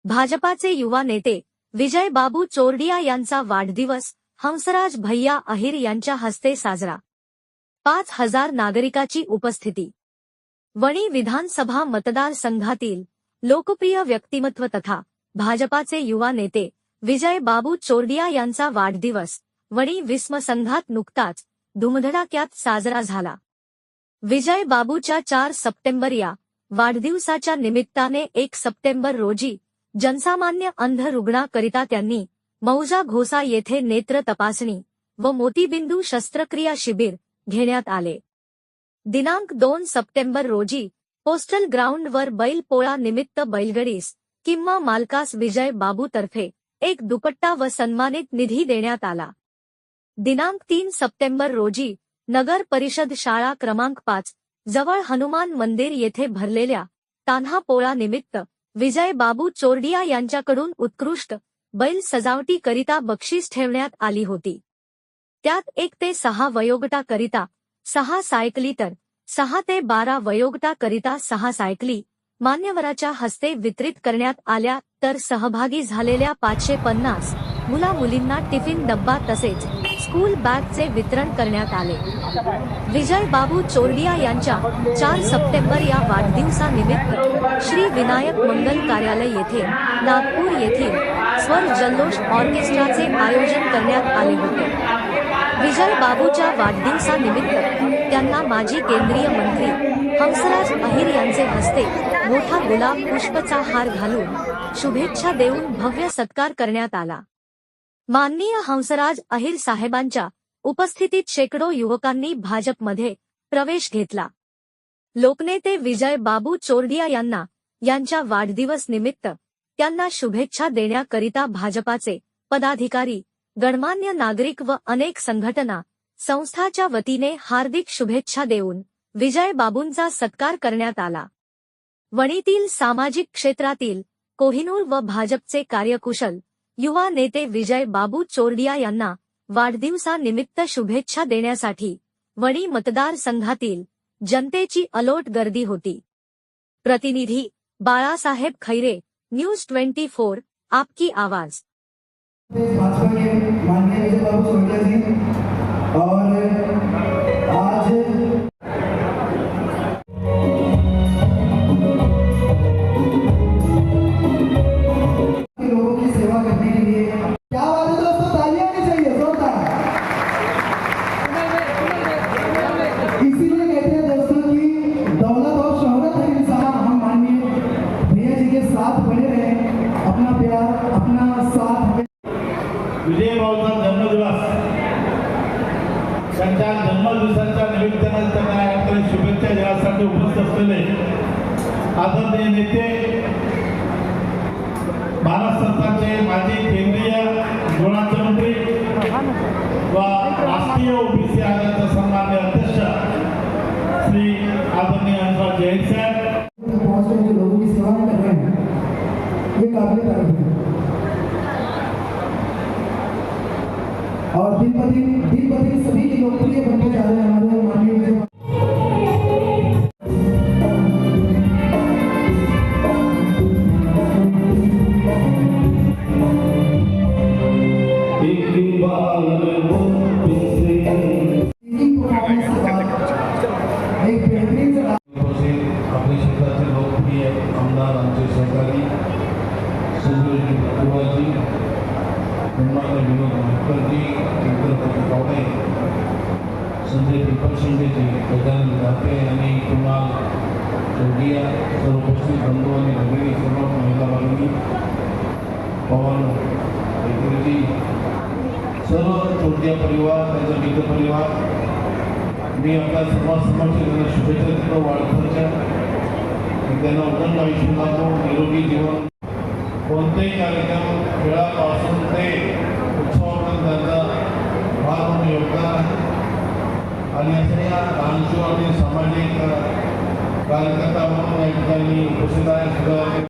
भाजपाचे युवा नेते विजय बाबू चोरडिया यांचा वाढदिवस हंसराज भैया अहिर यांच्या हस्ते साजरा। 5000 नागरिकाची उपस्थिती। वणी विधानसभा मतदारसंघातील लोकप्रिय व्यक्तिमत्व तथा भाजपाचे युवा नेते विजय बाबू चोरडिया यांचा वाढदिवस वणी विस्म संघात नुकताच धुमधडाक्यात साजरा झाला। विजय बाबूच्या 4 सप्टेंबर या वाढदिवसाच्या निमित्ताने 1 सप्टेंबर रोजी जनसामान्य अंध रुग्णाकरिता त्यांनी मौजा घोसा येथे नेत्र तपासणी व मोतीबिंदू शस्त्रक्रिया शिबिर घेण्यात आले। दिनांक 2 सप्टेंबर रोजी पोस्टल ग्राउंडवर बैल पोळा निमित्त बैलगाडीस किंवा मालकास विजय बाबू तर्फे एक दुपट्टा व सन्मानित निधी देण्यात आला। दिनांक 3 सप्टेंबर रोजी नगर परिषद शाळा क्रमांक 5 जवळ हनुमान मंदिर येथे भरलेल्या तान्हा पोळा निमित्त विजय बाबू चोरडिया यांच्याकडून उत्कृष्ट बैल सजावटीकरिता बक्षीस ठेवण्यात आली होती। त्यात 1 ते 6 वयोगटाकरिता 6 सायकली तर 6 ते 12 वयोगटाकरिता 6 सायकली मान्यवराच्या हस्ते वितरित करण्यात आल्या, तर सहभागी झालेल्या 550 मुला-मुलींना टिफिन डब्बा तसेच स्कूल बॅगचे वितरण करण्यात आले। विजय बाबू चोरडिया यांच्या 4 सप्टेंबर या वाढदिवसानिमित्त श्री विनायक मंगल कार्यालय येथे नागपूर येथील स्वर जल्लोष ऑर्केस्ट्राचे आयोजन करण्यात आले होते। विजय बाबूच्या वाढदिवसानिमित्त त्यांना माजी केंद्रीय मंत्री हंसराज अहिर यांचे हस्ते मोठा गुलाब पुष्पचा हार घालून शुभेच्छा देऊन भव्य सत्कार करण्यात आला। माननीय हंसराज अहिर साहेबांच्या उपस्थितीत शेकडो युवकांनी भाजपमध्ये प्रवेश घेतला। लोकनेते विजय बाबू चोरडिया यांना यांच्या वाढदिवस निमित्त त्यांना शुभेच्छा देण्याकरिता भाजपाचे पदाधिकारी, गणमान्य नागरिक व अनेक संघटना संस्थाच्या वतीने हार्दिक शुभेच्छा देऊन विजय बाबूंचा सत्कार करण्यात आला। वणीतील सामाजिक क्षेत्रातील कोहिनूर व भाजपचे कार्यकुशल युवा नेते विजय बाबू चोरडिया यांना वाढदिवसानिमित्त शुभेच्छा देण्यासाठी वणी मतदारसंघातील जनतेची अलोट गर्दी होती। प्रतिनिधी बाळासाहेब खैरे, न्यूज 24, आपकी आवाज। भाजपा के माननीय विजय बाबू चोरडिया जी और आज लोगों की सेवा करने के लिए क्या बात है दोस्तों, तालियां भी चाहिए जोरदार। इसीलिए कहते हैं दोस्तों कि दौलत और शोहरत के इंसान हम माननीय भैया जी के साथ बने रहे, अपना प्यार अपना साथ। विजय बाबूंचा जन्मदिवस, त्यांच्या जन्मदिवसाच्या निमित्ताने त्यांना शुभेच्छा देण्यासाठी उपस्थित असलेले आदरणीय नेते, महाराष्ट्र सरकारचे माजी केंद्रीय गृहराज्य मंत्री व राष्ट्रीय ओबीसी आयोगाचे सन्माननीय अध्यक्ष श्री आदरणीय हंसराज अहिर साहब, लोगों की सेवा कर रहे हैं, ये काबिल तारीफ है। और दिन ब दिन सभी के लोकप्रिय बनते जा रहे हैं हमारे माननीय आपल्या क्षेत्राचे लोकप्रिय आमदार आमचे सहकारी संजय जी, विनोद मुखर्जी, चंद्रपती कावडे, संजय शिंदेजी, गजानन दाते आणि कुणाल चोरडिया, सर्व उपस्थित बंधू आणि भगिनी, सर्व महिला भगिनी, पवन जी, सर्व चोरडिया परिवार, त्यांचा मित्र परिवार, मी आपल्या सर्वांसमोर त्यांना शुभेच्छा देतो वाढदिवसाच्या। त्यांना उत्तम आयुष्य लाभो, निरोगी जीवन, कोणतेही कार्यक्रम खेळापासून ते उत्सवापर्यंत त्यांचा फार मोठं योगदान आहे। आणि असं या दानशूर आणि सामाजिक कार्यकर्ता म्हणून या ठिकाणी उपस्थित आहे।